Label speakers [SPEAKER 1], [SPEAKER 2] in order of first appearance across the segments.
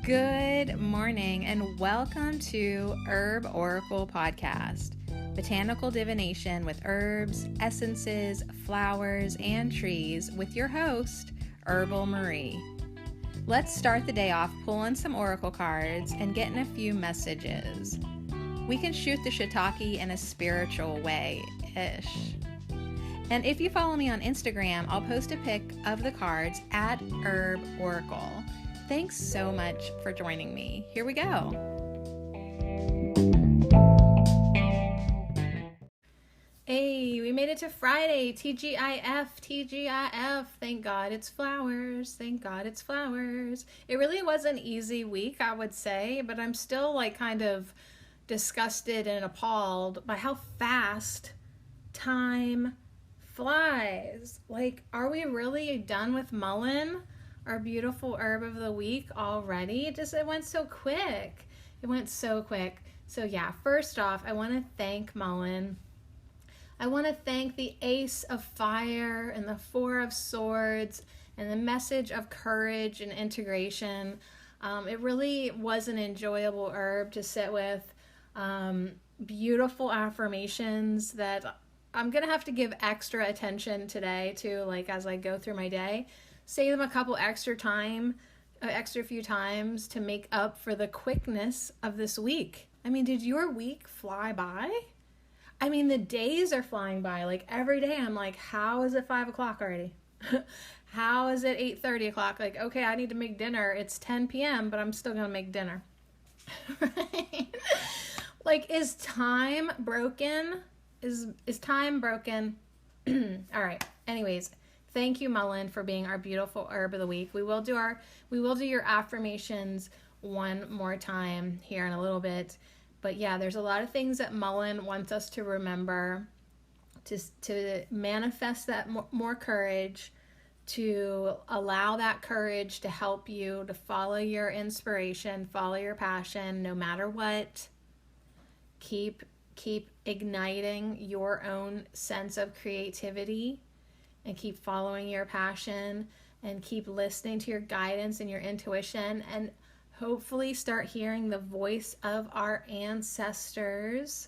[SPEAKER 1] Good morning and welcome to Herb Oracle Podcast, botanical divination with herbs, essences, flowers, and trees with your host, Herbal Marie. Let's start the day off pulling some oracle cards and getting a few messages. We can shoot the shiitake in a spiritual way-ish. And if you follow me on Instagram, I'll post a pic of the cards at Herb Oracle. Thanks so much for joining me. Here we go. Hey, we made it to Friday. TGIF. Thank God it's flowers. Thank God it's flowers. It really was an easy week, I would say, but I'm still kind of disgusted and appalled by how fast time flies. Are we really done with Mullen? Our beautiful herb of the week already? It went so quick. So yeah, first off, I want to thank Mullen. I want to thank the Ace of Fire and the Four of Swords and the message of courage and integration. It really was an enjoyable herb to sit with. Beautiful affirmations that I'm going to have to give extra attention today to, as I go through my day. Say them a couple extra few times to make up for the quickness of this week. I mean, did your week fly by? I mean, the days are flying by. Every day I'm how is it 5 o'clock already? How is it 8:30 o'clock? Okay, I need to make dinner. It's 10 p.m., but I'm still going to make dinner. Right? Is time broken? Is time broken? All right. Anyways, thank you, Mullen, for being our beautiful herb of the week. We will do your affirmations one more time here in a little bit. But yeah, there's a lot of things that Mullen wants us to remember, to manifest that more courage, to allow that courage to help you to follow your inspiration, follow your passion, no matter what. Keep igniting your own sense of creativity and keep following your passion and keep listening to your guidance and your intuition and hopefully start hearing the voice of our ancestors.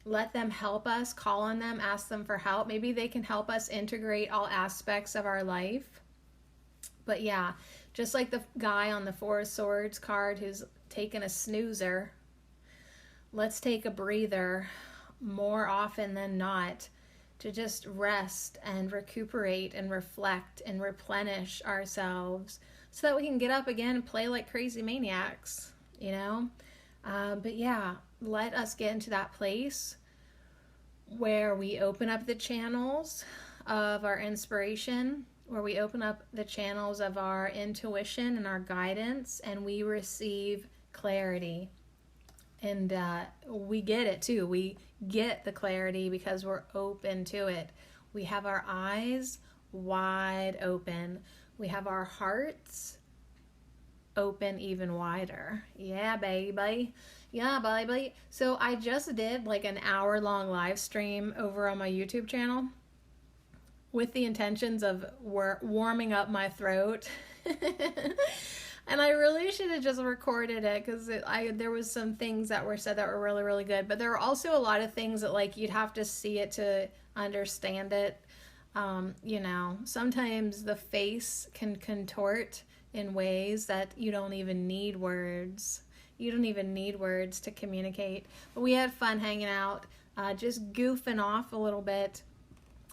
[SPEAKER 1] Let them help us, call on them, ask them for help. Maybe they can help us integrate all aspects of our life. But yeah, just like the guy on the Four of Swords card who's taking a snoozer, let's take a breather more often than not to just rest and recuperate and reflect and replenish ourselves so that we can get up again and play like crazy maniacs, But yeah, let us get into that place where we open up the channels of our inspiration, where we open up the channels of our intuition and our guidance, and we receive clarity. And we get it too. We get the clarity because we're open to it. We have our eyes wide open. We have our hearts open even wider. Yeah, baby. So I just did an hour-long live stream over on my YouTube channel with the intentions of warming up my throat. And I really should have just recorded it because there was some things that were said that were really, really good. But there were also a lot of things that you'd have to see it to understand it. Sometimes the face can contort in ways that you don't even need words. You don't even need words to communicate. But we had fun hanging out, just goofing off a little bit.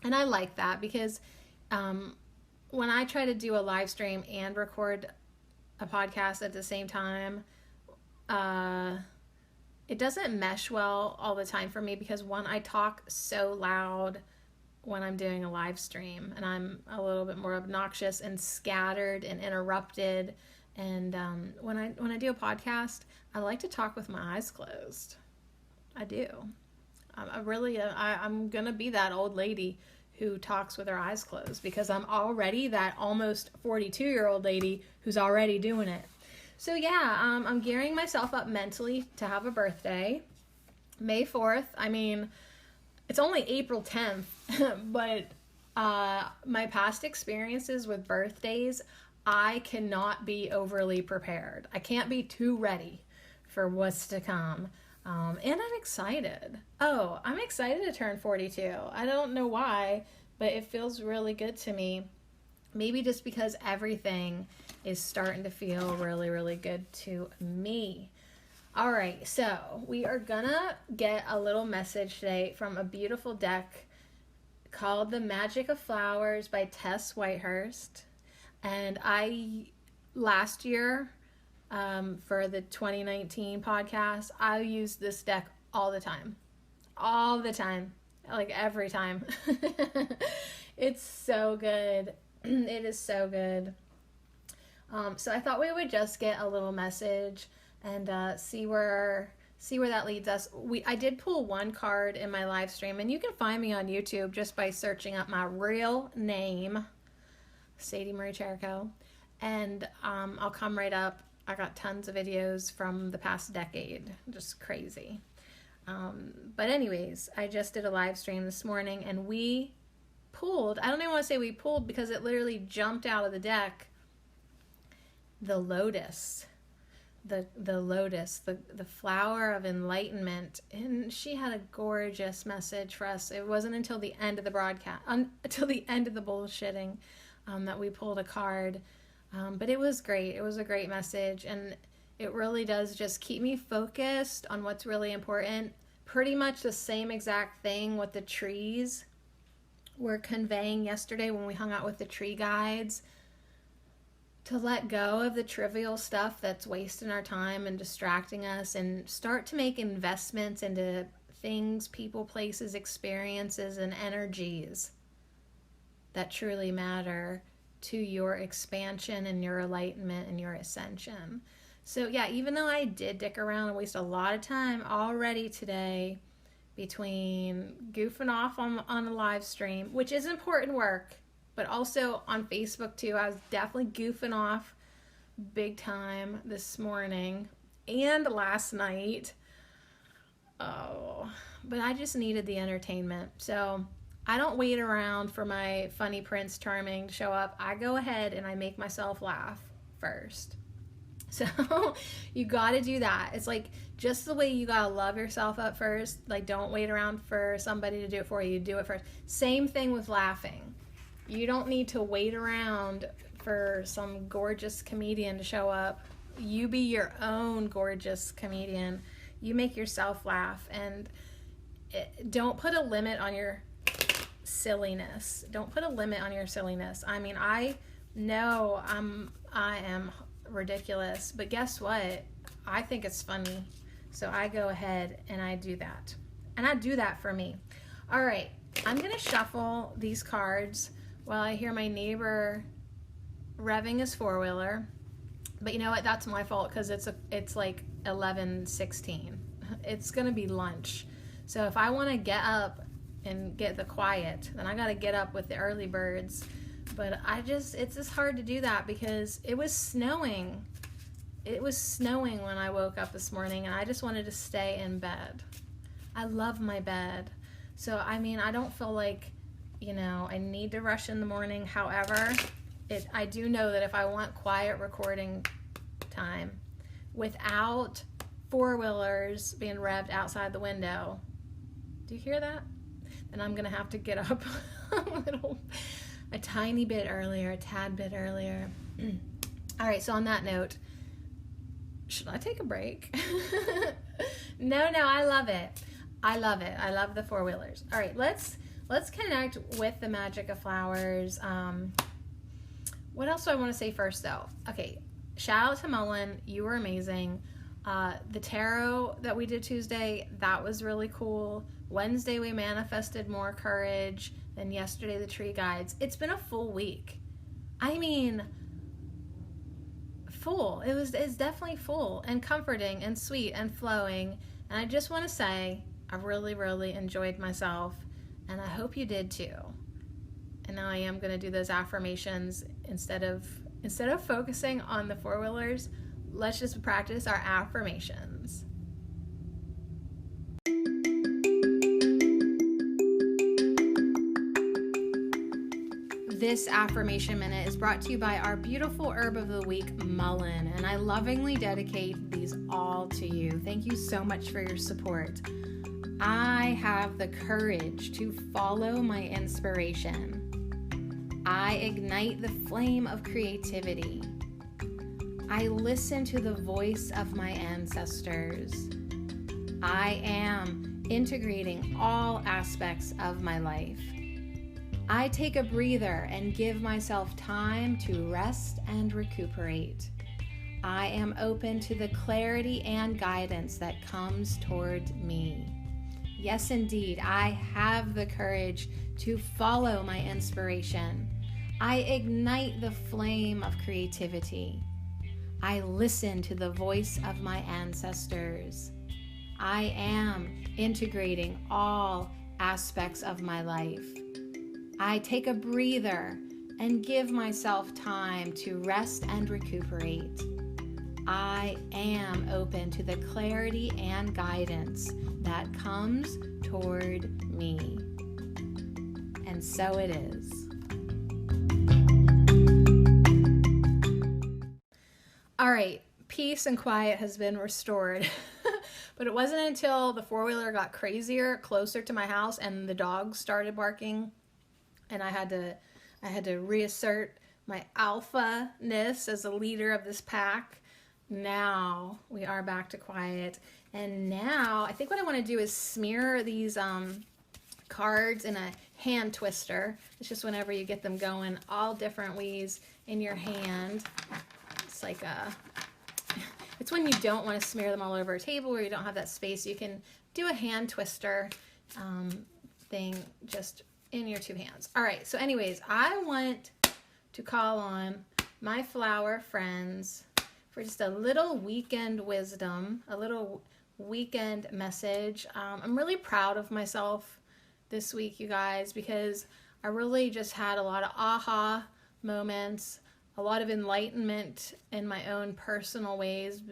[SPEAKER 1] And I like that because when I try to do a live stream and record a podcast at the same time, it doesn't mesh well all the time for me because one, I talk so loud when I'm doing a live stream and I'm a little bit more obnoxious and scattered and interrupted. And when I do a podcast, I like to talk with my eyes closed. I do. I'm gonna be that old lady who talks with her eyes closed because I'm already that almost 42-year-old lady who's already doing it. So yeah, I'm gearing myself up mentally to have a birthday. May 4th. I mean, it's only April 10th, but my past experiences with birthdays, I cannot be overly prepared. I can't be too ready for what's to come. And I'm excited. Oh, I'm excited to turn 42. I don't know why, but it feels really good to me. Maybe just because everything is starting to feel really, really good to me. All right, so we are gonna get a little message today from a beautiful deck called The Magic of Flowers by Tess Whitehurst. And last year, for the 2019 podcast, I used this deck all the time, like every time. It's so good. It is so good. So I thought we would just get a little message and see where that leads us. I did pull one card in my live stream, and you can find me on YouTube just by searching up my real name, Sadie Marie Cherico, and I'll come right up. I got tons of videos from the past decade, just crazy. But anyways, I just did a live stream this morning, and we pulled, I don't even want to say we pulled because it literally jumped out of the deck, the lotus. The lotus, the flower of enlightenment. And she had a gorgeous message for us. It wasn't until the end of the broadcast, until the end of the bullshitting, that we pulled a card. But it was great. It was a great message. And it really does just keep me focused on what's really important. Pretty much the same exact thing what the trees were conveying yesterday when we hung out with the tree guides. To let go of the trivial stuff that's wasting our time and distracting us, and start to make investments into things, people, places, experiences, and energies that truly matter to your expansion and your enlightenment and your ascension. So yeah, even though I did dick around and waste a lot of time already today between goofing off on a live stream, which is important work, but also on Facebook too. I was definitely goofing off big time this morning and last night. Oh, but I just needed the entertainment. So I don't wait around for my funny Prince Charming to show up. I go ahead and I make myself laugh first. So you got to do that. It's like just the way you got to love yourself up first. Like, don't wait around for somebody to do it for you. Do it first. Same thing with laughing. You don't need to wait around for some gorgeous comedian to show up. You be your own gorgeous comedian. You make yourself laugh, and don't put a limit on your silliness. Don't put a limit on your silliness. I mean, I know I am ridiculous, but guess what? I think it's funny. So I go ahead and I do that. And I do that for me. All right, I'm going to shuffle these cards while I hear my neighbor revving his four-wheeler. But you know what? That's my fault because it's like 11:16. It's going to be lunch. So if I want to get up and get the quiet, then I got to get up with the early birds. But it's just hard to do that because it was snowing. It was snowing when I woke up this morning, and I just wanted to stay in bed. I love my bed. So, I mean, I don't feel like, I need to rush in the morning. However, I do know that if I want quiet recording time without four-wheelers being revved outside the window, do you hear that? Then I'm going to have to get up a tiny bit earlier, a tad bit earlier. All right, so on that note, should I take a break? No, I love it. I love the four-wheelers. All right, let's connect with the magic of flowers. What else do I want to say first, though? Okay, shout out to Mullen. You were amazing. The tarot that we did Tuesday, that was really cool. Wednesday, we manifested more courage. Then yesterday, the tree guides. It's been a full week. I mean, full. It's definitely full and comforting and sweet and flowing. And I just want to say, I really, really enjoyed myself. And I hope you did too. And now I am going to do those affirmations instead of focusing on the four-wheelers. Let's just practice our affirmations. This affirmation minute is brought to you by our beautiful herb of the week, mullein, and I lovingly dedicate these all to you. Thank you so much for your support. I have the courage to follow my inspiration. I ignite the flame of creativity. I listen to the voice of my ancestors. I am integrating all aspects of my life. I take a breather and give myself time to rest and recuperate. I am open to the clarity and guidance that comes toward me. Yes, indeed, I have the courage to follow my inspiration. I ignite the flame of creativity. I listen to the voice of my ancestors. I am integrating all aspects of my life. I take a breather and give myself time to rest and recuperate. I am open to the clarity and guidance that comes toward me. And so it is. All right, peace and quiet has been restored. But it wasn't until the four-wheeler got crazier, closer to my house, and the dogs started barking, and I had to reassert my alpha-ness as a leader of this pack. Now we are back to quiet. And now I think what I want to do is smear these cards in a hand twister. It's just whenever you get them going all different ways in your hand. It's like it's when you don't want to smear them all over a table or you don't have that space. You can do a hand twister thing just in your two hands. All right, so anyways, I want to call on my flower friends for just a little weekend wisdom, a little weekend message. I'm really proud of myself this week, you guys, because I really just had a lot of aha moments, a lot of enlightenment in my own personal ways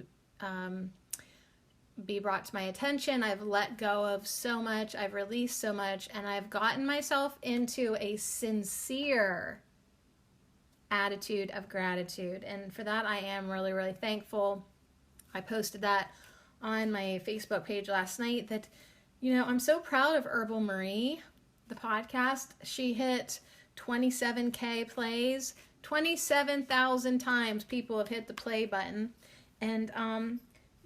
[SPEAKER 1] be brought to my attention. I've let go of so much, I've released so much, and I've gotten myself into a sincere attitude of gratitude. And for that, I am really, really thankful. I posted that on my Facebook page last night that, you know, I'm so proud of Herbal Marie, the podcast. She hit 27K plays. 27,000 times people have hit the play button. And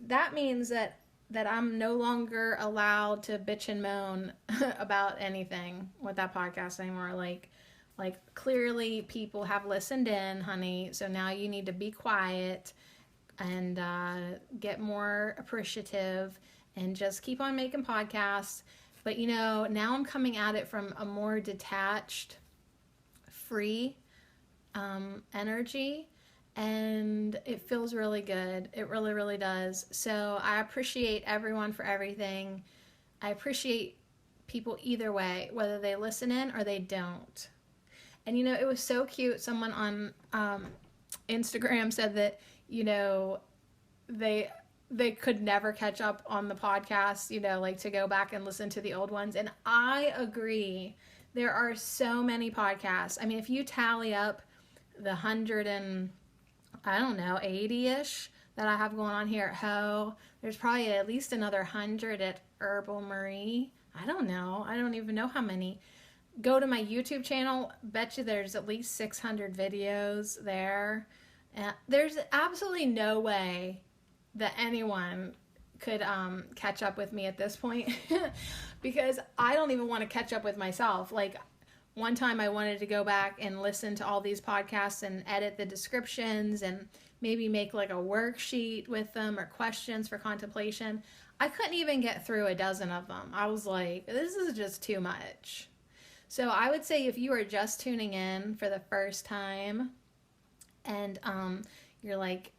[SPEAKER 1] that means that I'm no longer allowed to bitch and moan about anything with that podcast anymore. Like clearly people have listened in, honey. So now you need to be quiet and get more appreciative and just keep on making podcasts. But you know, now I'm coming at it from a more detached, free energy, and it feels really good. It really, really does. So I appreciate everyone for everything. I appreciate people either way, whether they listen in or they don't. And you know, it was so cute. Someone on Instagram said that, you know, they could never catch up on the podcast, you know, like to go back and listen to the old ones. And I agree. There are so many podcasts. I mean, if you tally up the 100 and, I don't know, 80-ish that I have going on here at Ho, there's probably at least another 100 at Herbal Marie. I don't know. I don't even know how many. Go to my YouTube channel. Bet you there's at least 600 videos there. There's absolutely no way that anyone could catch up with me at this point because I don't even want to catch up with myself. Like, one time I wanted to go back and listen to all these podcasts and edit the descriptions and maybe make like a worksheet with them or questions for contemplation. I couldn't even get through a dozen of them. I was like, this is just too much. So I would say if you are just tuning in for the first time and you're like,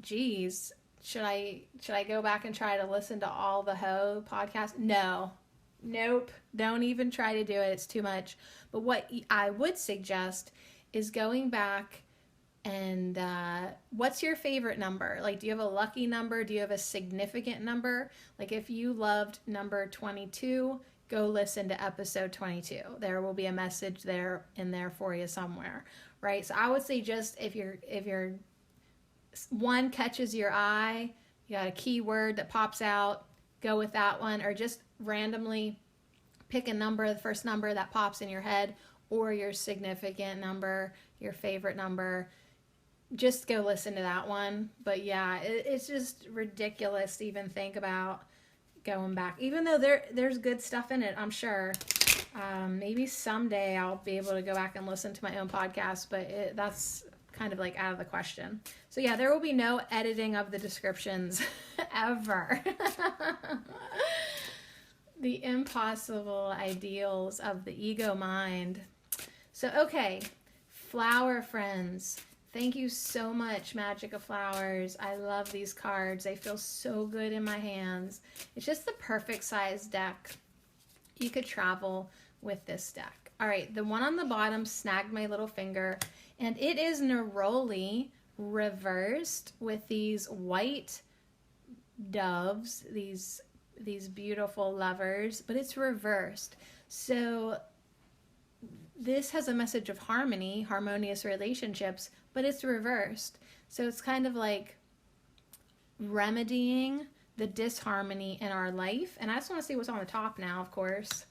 [SPEAKER 1] geez, should I go back and try to listen to all the Ho podcasts? Nope. Don't even try to do it. It's too much. But what I would suggest is going back and what's your favorite number? Like, do you have a lucky number? Do you have a significant number? Like, if you loved number 22, go listen to episode 22. There will be a message there in there for you somewhere, right? So I would say just if you're one catches your eye, you got a keyword that pops out, go with that one, or just randomly pick a number, the first number that pops in your head, or your significant number, your favorite number. Just go listen to that one. But yeah, it's just ridiculous to even think about going back, even though there's good stuff in it, I'm sure. Maybe someday I'll be able to go back and listen to my own podcast, but that's kind of like out of the question. So yeah, there will be no editing of the descriptions ever. The impossible ideals of the ego mind. So okay, flower friends. Thank you so much, Magic of Flowers. I love these cards. They feel so good in my hands. It's just the perfect size deck. You could travel with this deck. All right, the one on the bottom snagged my little finger, and it is Neroli reversed with these white doves, these beautiful lovers, but it's reversed. So this has a message of harmony, harmonious relationships, but it's reversed. So it's kind of like remedying the disharmony in our life. And I just want to see what's on the top now, of course.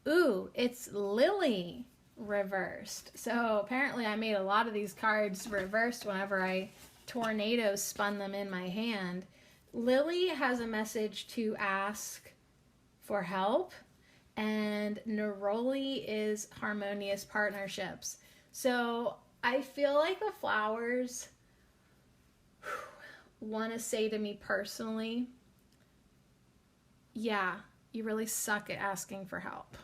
[SPEAKER 1] Ooh, it's Lily reversed. So apparently I made a lot of these cards reversed whenever I tornado spun them in my hand. Lily has a message to ask for help, and Neroli is harmonious partnerships. So I feel like the flowers want to say to me personally, yeah, you really suck at asking for help.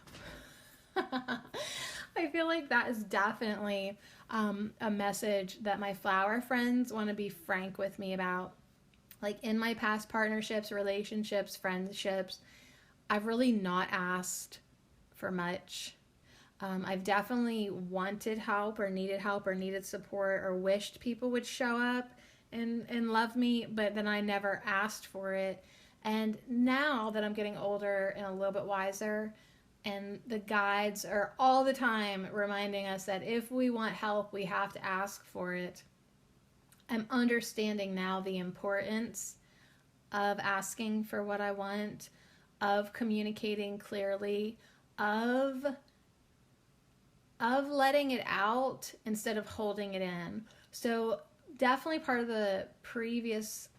[SPEAKER 1] I feel like that is definitely a message that my flower friends want to be frank with me about. Like in my past partnerships, relationships, friendships, I've really not asked for much. I've definitely wanted help or needed support or wished people would show up and love me, but then I never asked for it. And now that I'm getting older and a little bit wiser, and the guides are all the time reminding us that if we want help, we have to ask for it. I'm understanding now the importance of asking for what I want, of communicating clearly, of letting it out instead of holding it in. So definitely part of the previous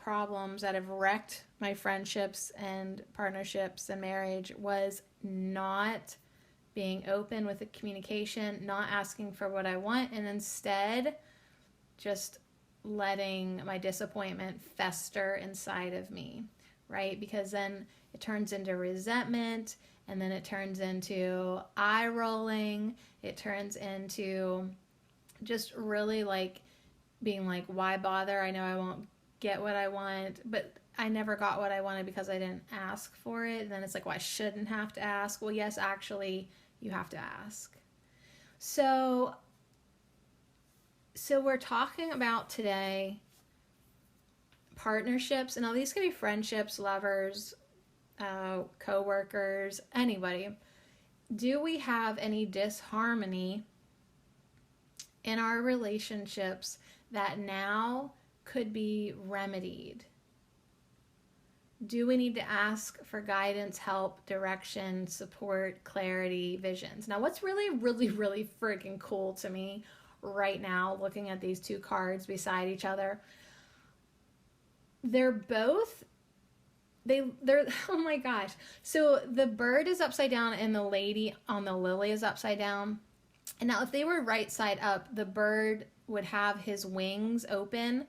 [SPEAKER 1] problems that have wrecked my friendships and partnerships and marriage was not being open with the communication, not asking for what I want, and instead just letting my disappointment fester inside of me, right? Because then it turns into resentment, and then it turns into eye rolling. It turns into just really like being like, why bother? I know I won't get what I want, but I never got what I wanted because I didn't ask for it. And then it's like, well, I shouldn't have to ask. Well, yes, actually, you have to ask. So we're talking about today partnerships, and now these can be friendships, lovers, co-workers, anybody. Do we have any disharmony in our relationships that now could be remedied? Do we need to ask for guidance, help, direction, support, clarity, visions? Now, what's really, really, really freaking cool to me right now, looking at these two cards beside each other, they're oh my gosh. So the bird is upside down and the lady on the lily is upside down. And now if they were right side up, the bird would have his wings open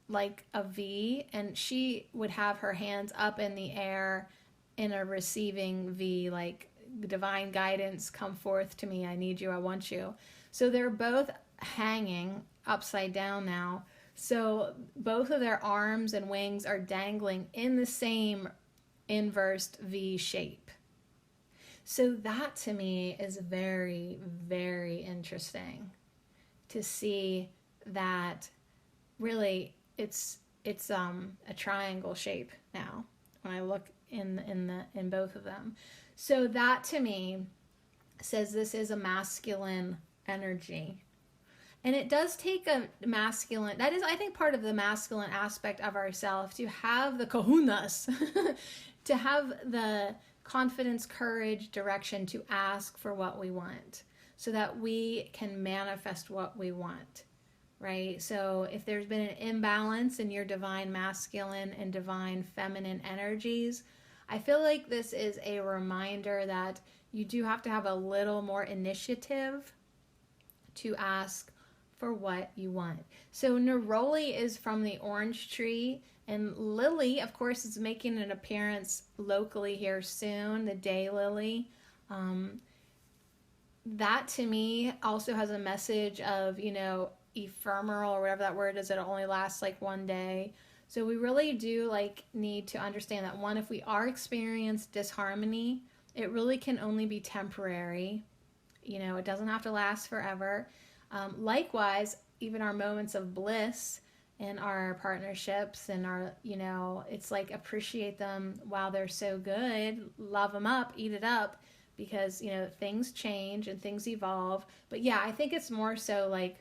[SPEAKER 1] like a V, and she would have her hands up in the air in a receiving V, like divine guidance, come forth to me, I need you, I want you. So they're both hanging upside down now. So both of their arms and wings are dangling in the same inversed V shape. So that to me is very, very interesting to see that really it's a triangle shape now when I look in both of them. So that to me says this is a masculine energy. And it does take a masculine, that is, I think, part of the masculine aspect of ourselves, to have the kahunas, to have the confidence, courage, direction to ask for what we want so that we can manifest what we want, right? So if there's been an imbalance in your divine masculine and divine feminine energies, I feel like this is a reminder that you do have to have a little more initiative to ask for what you want. So Neroli is from the orange tree, and Lily, of course, is making an appearance locally here soon, the daylily. That to me also has a message of, ephemeral, or whatever that word is, it only lasts like one day. So we really do need to understand that, one, if we are experiencing disharmony, it really can only be temporary. It doesn't have to last forever. Likewise, even our moments of bliss in our partnerships and our, it's like appreciate them while they're so good, love them up, eat it up, because, things change and things evolve. But yeah, I think it's more so like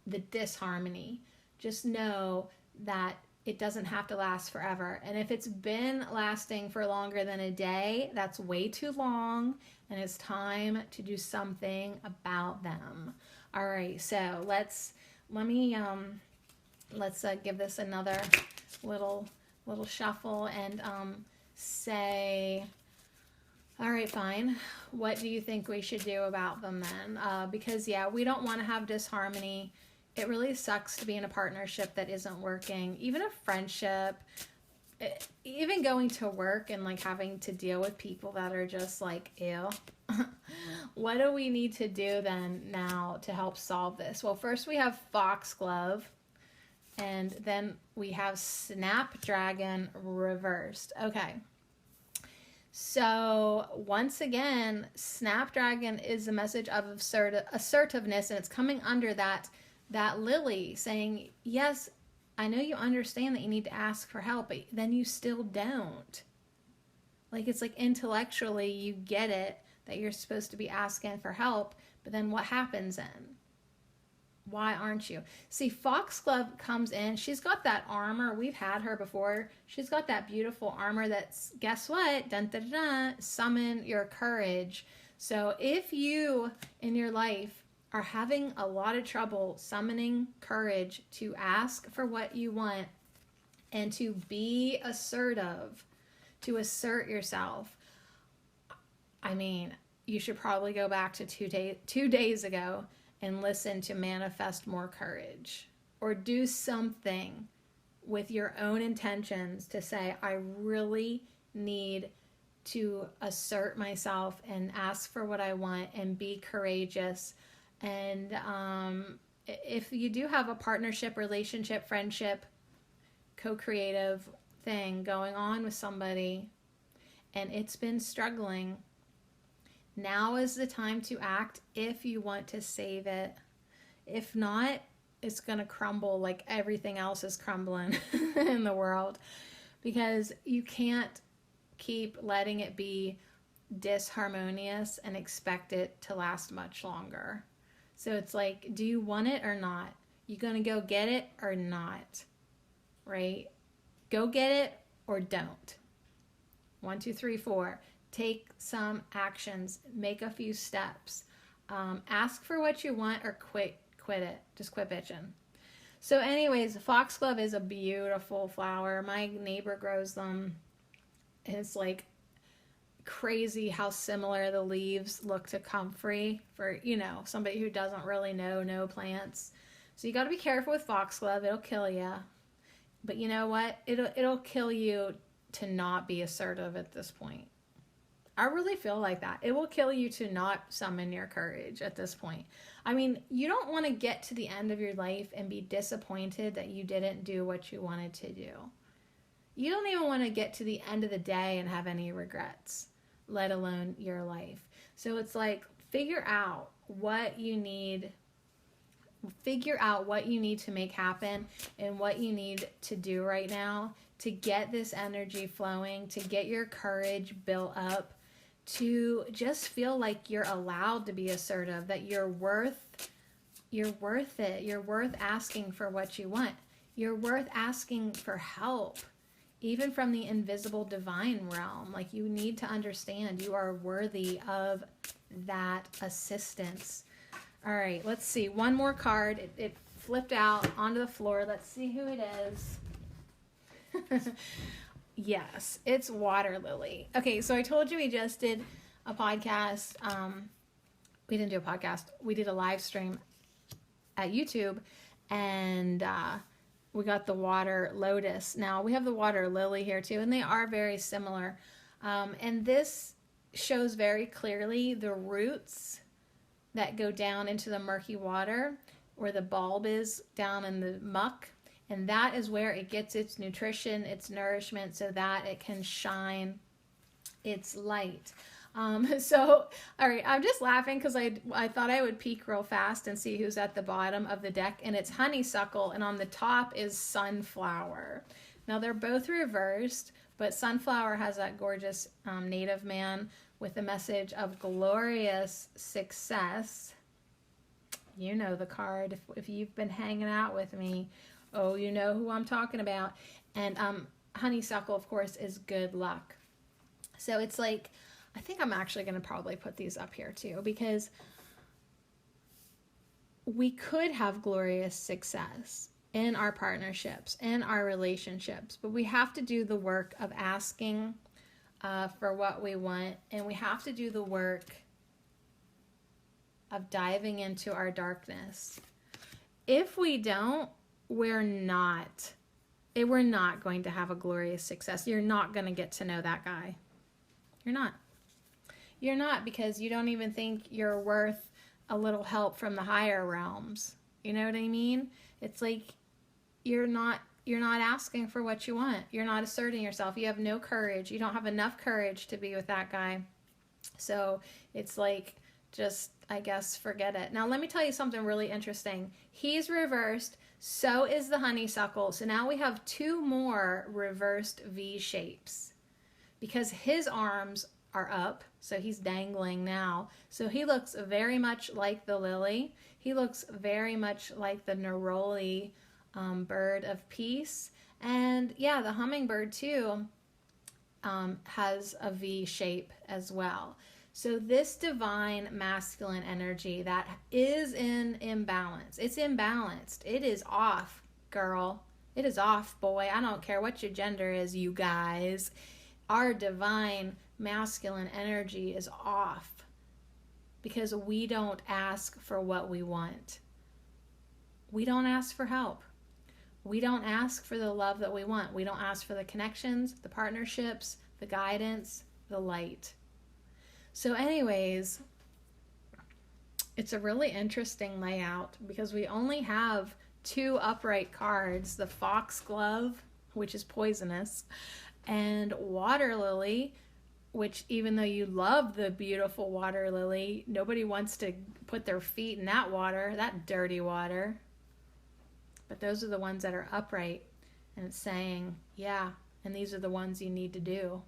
[SPEAKER 1] the disharmony. Just know that it doesn't have to last forever. And if it's been lasting for longer than a day, that's way too long, and it's time to do something about them. All right, so let's give this another little shuffle and say, all right, fine. What do you think we should do about them then? Because yeah, we don't want to have disharmony. It really sucks to be in a partnership that isn't working, even a friendship, even going to work and having to deal with people that are just ew. What do we need to do then now to help solve this? Well, first we have foxglove, and then we have snapdragon reversed. Okay. So once again, snapdragon is a message of assertiveness, and it's coming under that lily saying, yes, I know you understand that you need to ask for help, but then you still don't. It's intellectually you get it that you're supposed to be asking for help, but then what happens then? Why aren't you? See, Foxglove comes in. She's got that armor. We've had her before. She's got that beautiful armor that's, guess what? Dun, dun, dun, dun, summon your courage. So if you in your life are having a lot of trouble summoning courage to ask for what you want and to be assertive, to assert yourself, I mean, you should probably go back to 2 days ago and listen to Manifest More Courage, or do something with your own intentions to say, I really need to assert myself and ask for what I want and be courageous. And if you do have a partnership, relationship, friendship, co-creative thing going on with somebody and it's been struggling, now is the time to act if you want to save it. If not, it's going to crumble like everything else is crumbling in the world, because you can't keep letting it be disharmonious and expect it to last much longer. So it's like, do you want it or not? You going to go get it or not? Right? Go get it or don't. 1, 2, 3, 4. Take some actions. Make a few steps. Ask for what you want or quit it. Just quit bitching. So anyways, foxglove is a beautiful flower. My neighbor grows them. It's like crazy how similar the leaves look to comfrey for, somebody who doesn't really know plants. So you got to be careful with foxglove. It'll kill you. But you know what? It'll kill you to not be assertive at this point. I really feel like that. It will kill you to not summon your courage at this point. I mean, you don't want to get to the end of your life and be disappointed that you didn't do what you wanted to do. You don't even want to get to the end of the day and have any regrets, let alone your life. So it's like, figure out what you need Figure out what you need to make happen and what you need to do right now to get this energy flowing, to get your courage built up, to just feel like you're allowed to be assertive, that you're worth it. You're worth asking for what you want. You're worth asking for help, even from the invisible divine realm. Like, you need to understand you are worthy of that assistance. All right, let's see. One more card. It flipped out onto the floor. Let's see who it is. Yes, it's Water Lily. Okay, so I told you we just did a podcast. We didn't do a podcast. We did a live stream at YouTube, and we got the Water Lotus. Now, we have the Water Lily here too, and they are very similar. And this shows very clearly the roots that go down into the murky water where the bulb is down in the muck. And that is where it gets its nutrition, its nourishment, so that it can shine its light. So, all right, I'm just laughing because I thought I would peek real fast and see who's at the bottom of the deck. And it's honeysuckle, and on the top is sunflower. Now, they're both reversed, but sunflower has that gorgeous native man with the message of glorious success. You know the card if you've been hanging out with me. Oh, you know who I'm talking about. And honeysuckle, of course, is good luck. So it's like, I think I'm actually going to probably put these up here too, because we could have glorious success in our partnerships, in our relationships, but we have to do the work of asking for what we want, and we have to do the work of diving into our darkness. If we don't, we're not going to have a glorious success. You're not going to get to know that guy. You're not, because you don't even think you're worth a little help from the higher realms. You know what I mean? It's like you're not asking for what you want. You're not asserting yourself. You have no courage. You don't have enough courage to be with that guy. So it's like, just, I guess, forget it. Now, let me tell you something really interesting. He's reversed. So is the honeysuckle. So now we have two more reversed V shapes because his arms are up. So he's dangling now. So he looks very much like the lily. He looks very much like the neroli bird of peace. And yeah, the hummingbird too has a V shape as well. So this divine masculine energy that is in imbalance, it's imbalanced. It is off, girl. It is off, boy. I don't care what your gender is, you guys. Our divine masculine energy is off because we don't ask for what we want. We don't ask for help. We don't ask for the love that we want. We don't ask for the connections, the partnerships, the guidance, the light. So anyways, it's a really interesting layout because we only have two upright cards, the foxglove, which is poisonous, and water lily, which even though you love the beautiful water lily, nobody wants to put their feet in that water, that dirty water. But those are the ones that are upright, and it's saying, yeah, and these are the ones you need to do.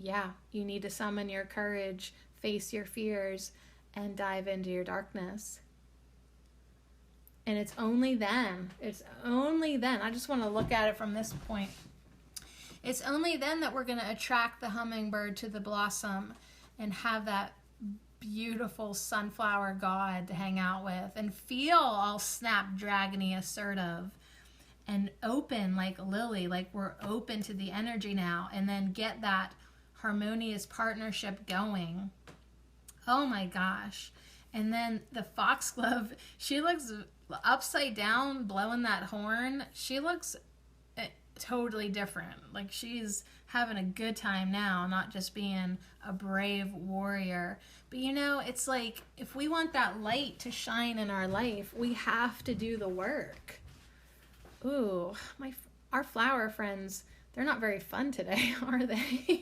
[SPEAKER 1] Yeah, you need to summon your courage, face your fears, and dive into your darkness. And it's only then, I just want to look at it from this point. It's only then that we're going to attract the hummingbird to the blossom and have that beautiful sunflower god to hang out with and feel all snapdragony assertive and open like Lily, like we're open to the energy now, and then get that harmonious partnership going. Oh my gosh. And then the foxglove, she looks upside down blowing that horn. She looks totally different. Like she's having a good time now, not just being a brave warrior. But you know, it's like if we want that light to shine in our life, we have to do the work. Ooh, our flower friends, they're not very fun today, are they?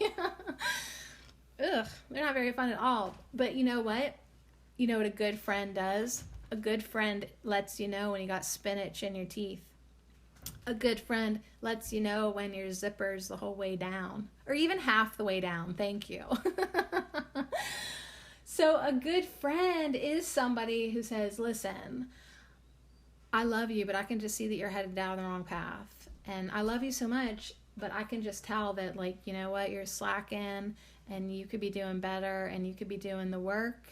[SPEAKER 1] Ugh, they're not very fun at all. But you know what? You know what a good friend does? A good friend lets you know when you got spinach in your teeth. A good friend lets you know when your zipper's the whole way down, or even half the way down. Thank you. So a good friend is somebody who says, listen, I love you, but I can just see that you're headed down the wrong path. And I love you so much, but I can just tell that, like, you know what, you're slacking and you could be doing better and you could be doing the work.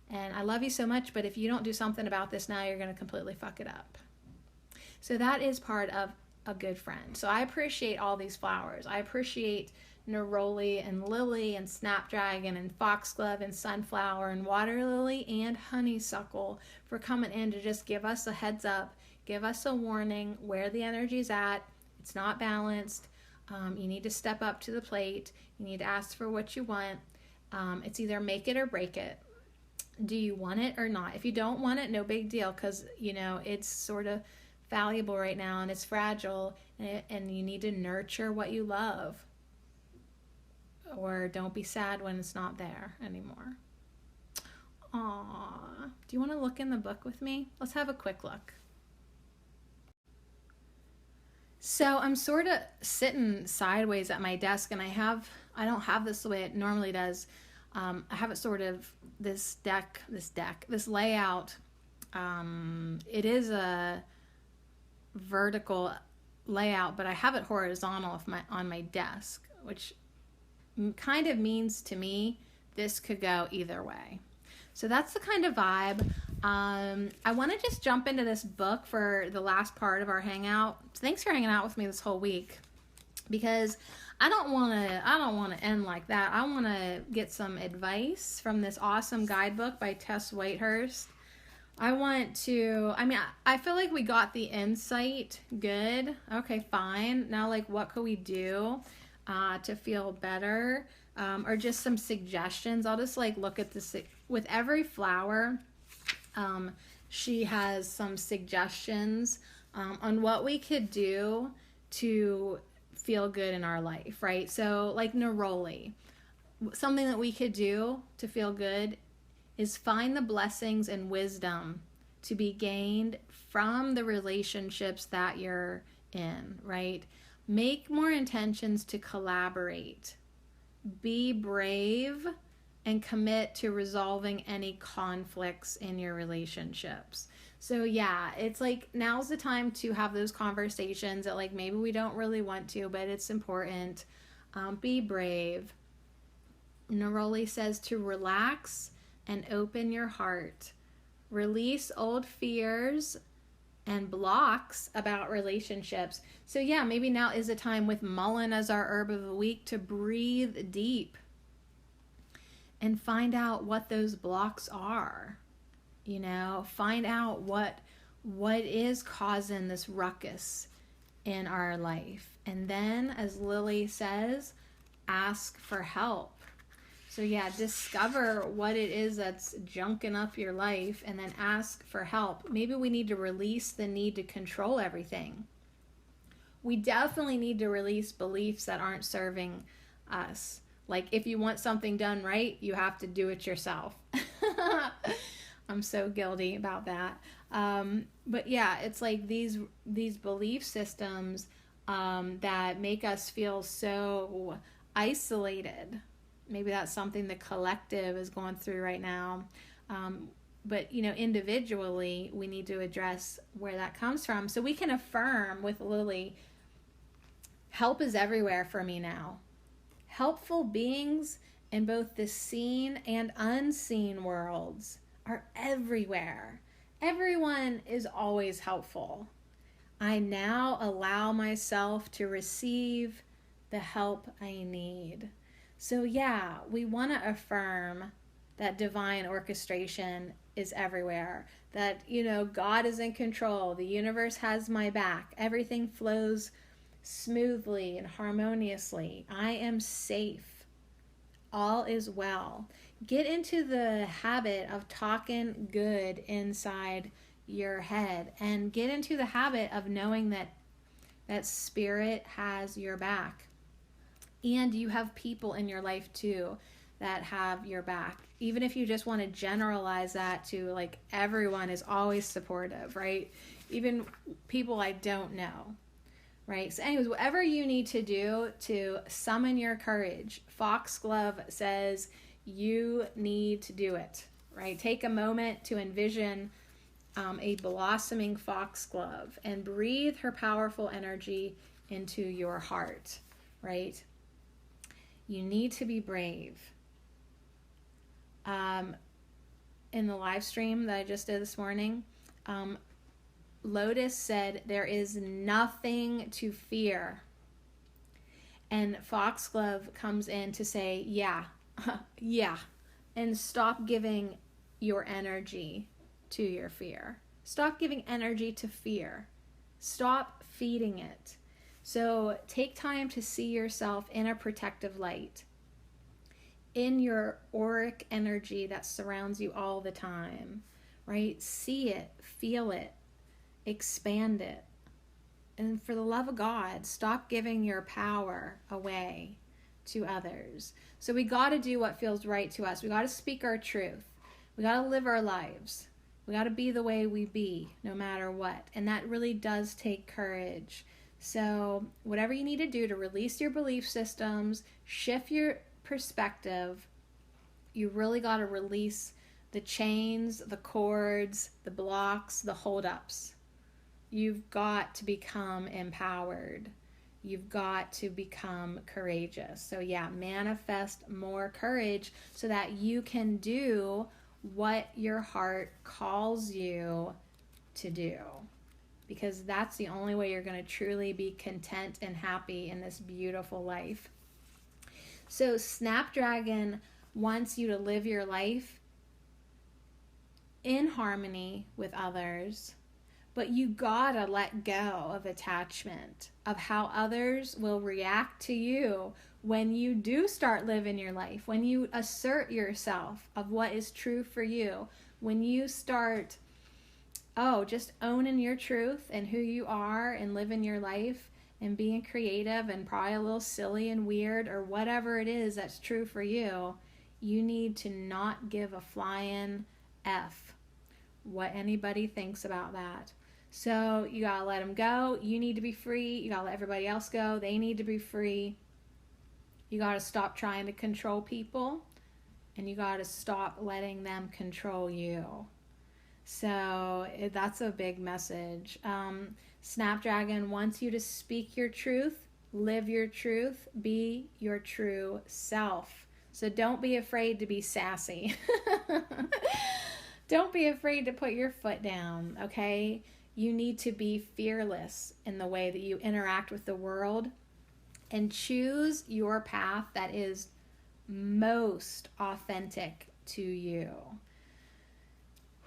[SPEAKER 1] And I love you so much, but if you don't do something about this now, you're going to completely fuck it up. So that is part of a good friend. So I appreciate all these flowers. I appreciate neroli and lily and snapdragon and foxglove and sunflower and water lily and honeysuckle for coming in to just give us a heads up, give us a warning where the energy's at. It's not balanced. You need to step up to the plate. You need to ask for what you want. It's either make it or break it. Do you want it or not? If you don't want it, no big deal, because, you know, it's sort of valuable right now and it's fragile, and you need to nurture what you love. Or don't be sad when it's not there anymore. Aww. Do you want to look in the book with me? Let's have a quick look. So I'm sort of sitting sideways at my desk, and I don't have this the way it normally does. I have it sort of this layout. It is a vertical layout, but I have it horizontal on my desk, which kind of means to me this could go either way. So that's the kind of vibe. I want to just jump into this book for the last part of our hangout. Thanks for hanging out with me this whole week, because I don't want to end like that. I want to get some advice from this awesome guidebook by Tess Whitehurst. I feel like we got the insight good. Okay, fine. Now, like, what could we do to feel better? Or just some suggestions. I'll just like look at this with every flower. She has some suggestions on what we could do to feel good in our life, right? So like neroli, something that we could do to feel good is find the blessings and wisdom to be gained from the relationships that you're in, right? Make more intentions to collaborate. Be brave and commit to resolving any conflicts in your relationships. So yeah, it's like now's the time to have those conversations that like maybe we don't really want to, but it's important. Be brave. Neroli says to relax and open your heart. Release old fears and blocks about relationships. So yeah, maybe now is a time with Mullen as our herb of the week to breathe deep and find out what those blocks are. You know, find out what is causing this ruckus in our life. And then, as Lily says, ask for help. So yeah, discover what it is that's junking up your life and then ask for help. Maybe we need to release the need to control everything. We definitely need to release beliefs that aren't serving us. Like, if you want something done right, you have to do it yourself. I'm so guilty about that. But yeah, it's like these belief systems that make us feel so isolated. Maybe that's something the collective is going through right now. But, you know, individually, we need to address where that comes from. So we can affirm with Lily, help is everywhere for me now. Helpful beings in both the seen and unseen worlds are everywhere. Everyone is always helpful. I now allow myself to receive the help I need. So yeah, we want to affirm that divine orchestration is everywhere. That, you know, God is in control. The universe has my back. Everything flows smoothly and harmoniously. I am safe. All is well. Get into the habit of talking good inside your head, and get into the habit of knowing that spirit has your back. And you have people in your life too that have your back. Even if you just want to generalize that to like everyone is always supportive, right? Even people I don't know, right? So anyways, whatever you need to do to summon your courage, Foxglove says you need to do it, right? Take a moment to envision a blossoming foxglove and breathe her powerful energy into your heart, right? You need to be brave. In the live stream that I just did this morning, Lotus said there is nothing to fear. And Foxglove comes in to say, yeah, yeah, and stop giving your energy to your fear. Stop giving energy to fear. Stop feeding it. So take time to see yourself in a protective light, in your auric energy that surrounds you all the time, right? See it, feel it, expand it. And for the love of God, stop giving your power away to others. So we got to do what feels right to us. We got to speak our truth. We got to live our lives. We got to be the way we be, no matter what. And that really does take courage. So whatever you need to do to release your belief systems, shift your perspective, you really got to release the chains, the cords, the blocks, the holdups. You've got to become empowered. You've got to become courageous. So yeah, manifest more courage so that you can do what your heart calls you to do. Because that's the only way you're going to truly be content and happy in this beautiful life. So Snapdragon wants you to live your life in harmony with others, but you gotta let go of attachment, of how others will react to you when you do start living your life, when you assert yourself of what is true for you, when you start, just owning your truth and who you are and living your life and being creative and probably a little silly and weird or whatever it is that's true for you, you need to not give a flying F what anybody thinks about that. So you gotta let them go. You need to be free. You gotta let everybody else go. They need to be free. You gotta stop trying to control people, and you gotta stop letting them control you. So that's a big message. Snapdragon wants you to speak your truth, live your truth, be your true self. So don't be afraid to be sassy. Don't be afraid to put your foot down, okay? You need to be fearless in the way that you interact with the world and choose your path that is most authentic to you.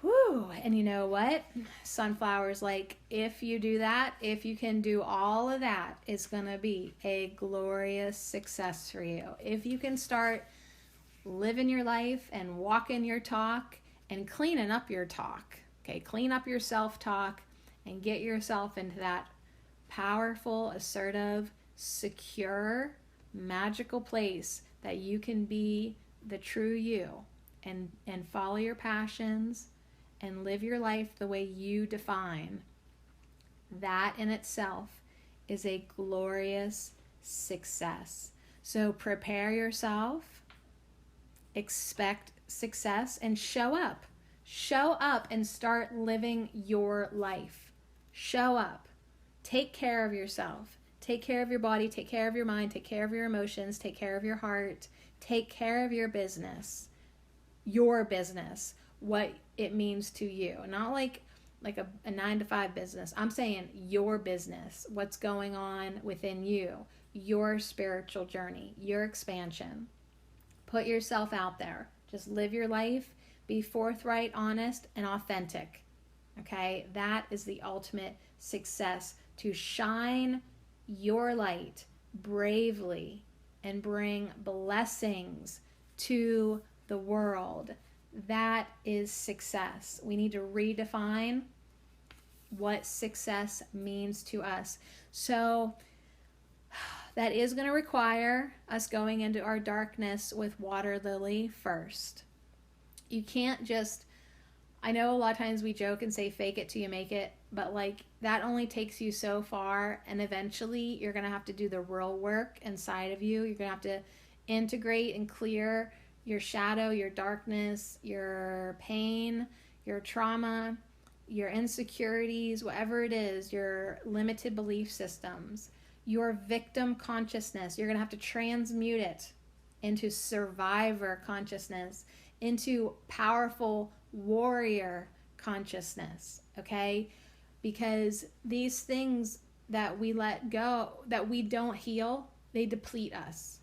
[SPEAKER 1] Whew. And you know what? Sunflower's like, if you do that, if you can do all of that, it's going to be a glorious success for you. If you can start living your life and walking your talk and cleaning up your talk, okay? Clean up your self-talk and get yourself into that powerful, assertive, secure, magical place that you can be the true you and follow your passions and live your life the way you define. That in itself is a glorious success. So prepare yourself, expect success, and show up. Show up and start living your life. Show up. Take care of yourself. Take care of your body. Take care of your mind. Take care of your emotions. Take care of your heart. Take care of your business. Your business. What it means to you. Not like a 9-to-5 business. I'm saying your business. What's going on within you. Your spiritual journey. Your expansion. Put yourself out there. Just live your life. Be forthright, honest, and authentic. Okay? That is the ultimate success. To shine your light bravely and bring blessings to the world. That is success. We need to redefine what success means to us. So that is going to require us going into our darkness with water lily first. You can't just, I know a lot of times we joke and say fake it till you make it, but like that only takes you so far, and eventually you're going to have to do the real work inside of you. You're going to have to integrate and clear your shadow, your darkness, your pain, your trauma, your insecurities, whatever it is, your limited belief systems, your victim consciousness. You're going to have to transmute it into survivor consciousness, into powerful warrior consciousness, okay? Because these things that we let go, that we don't heal, they deplete us.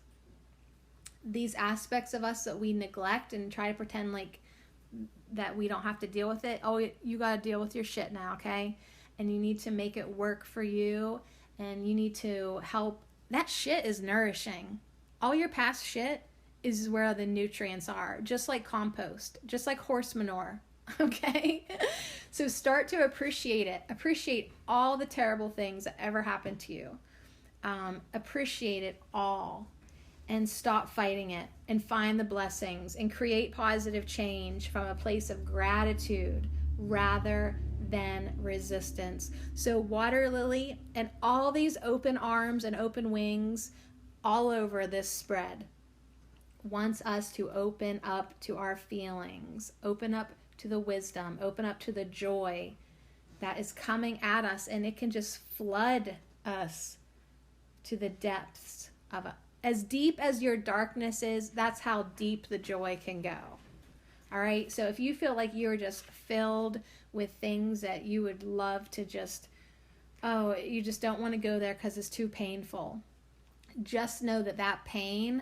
[SPEAKER 1] These aspects of us that we neglect and try to pretend like that we don't have to deal with it. Oh, you got to deal with your shit now, okay? And you need to make it work for you, and you need to help. That shit is nourishing. All your past shit is where the nutrients are, just like compost, just like horse manure, okay? So start to appreciate it. Appreciate all the terrible things that ever happened to you. Appreciate it all. And stop fighting it, and find the blessings, and create positive change from a place of gratitude rather than resistance. So water lily and all these open arms and open wings all over this spread wants us to open up to our feelings, open up to the wisdom, open up to the joy that is coming at us, and it can just flood us to the depths of it. As deep as your darkness is, that's how deep the joy can go. All right? So if you feel like you're just filled with things that you would love to just, you just don't want to go there because it's too painful, just know that that pain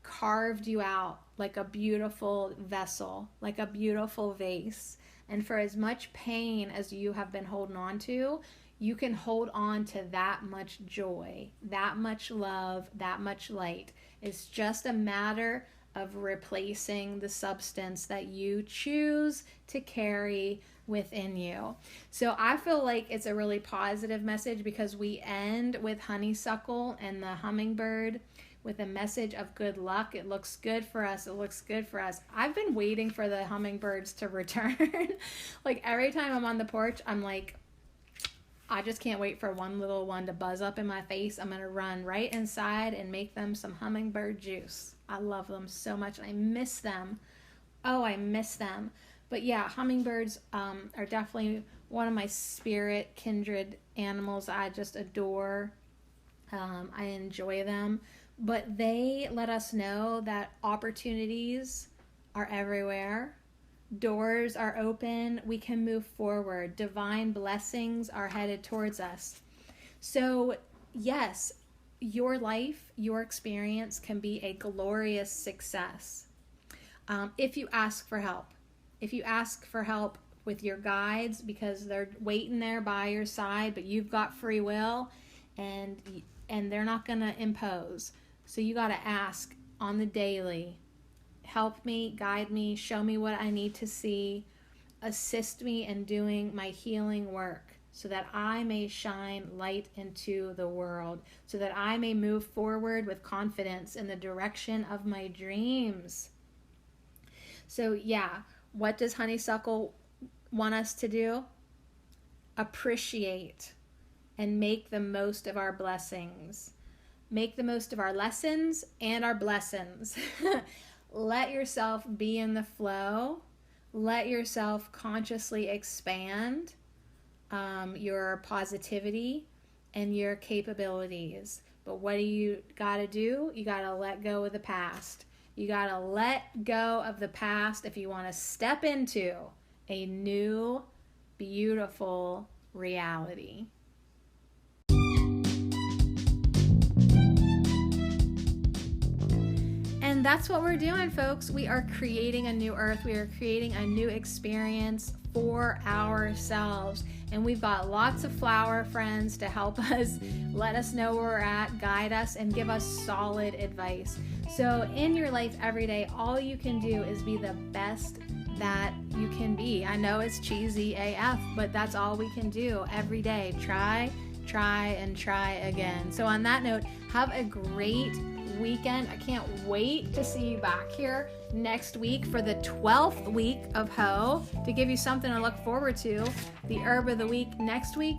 [SPEAKER 1] carved you out like a beautiful vessel, like a beautiful vase. And for as much pain as you have been holding on to, you can hold on to that much joy, that much love, that much light. It's just a matter of replacing the substance that you choose to carry within you. So I feel like it's a really positive message, because we end with honeysuckle and the hummingbird with a message of good luck. It looks good for us. It looks good for us. I've been waiting for the hummingbirds to return. Like every time I'm on the porch, I'm like, I just can't wait for one little one to buzz up in my face. I'm going to run right inside and make them some hummingbird juice. I love them so much. I miss them. Oh, I miss them. But yeah, hummingbirds are definitely one of my spirit kindred animals I just adore. I enjoy them. But they let us know that opportunities are everywhere. Doors are open. We can move forward. Divine blessings are headed towards us. So yes, your life, your experience can be a glorious success if you ask for help. If you ask for help with your guides, because they're waiting there by your side, but you've got free will, and they're not going to impose. So you got to ask on the daily. Help me, guide me, show me what I need to see, assist me in doing my healing work, so that I may shine light into the world, so that I may move forward with confidence in the direction of my dreams. So yeah, what does honeysuckle want us to do? Appreciate and make the most of our blessings. Make the most of our lessons and our blessings. Let yourself be in the flow. Let yourself consciously expand your positivity and your capabilities. But what do you got to do? You got to let go of the past. You got to let go of the past if you want to step into a new, beautiful reality. And that's what we're doing, folks. We are creating a new earth. We are creating a new experience for ourselves. And we've got lots of flower friends to help us, let us know where we're at, guide us, and give us solid advice. So in your life every day, all you can do is be the best that you can be. I know it's cheesy AF, but that's all we can do every day. Try try and try again. So on that note, have a great weekend. I can't wait to see you back here next week for the 12th week of Ho, to give you something to look forward to. The herb of the week next week,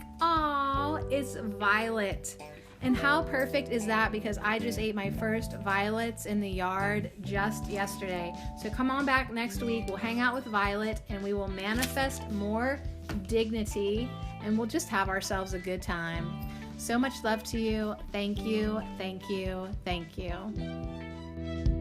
[SPEAKER 1] it's violet. And how perfect is that? Because I just ate my first violets in the yard just yesterday. So come on back next week. We'll hang out with Violet and we will manifest more dignity and we'll just have ourselves a good time. So much love to you. Thank you. Thank you. Thank you.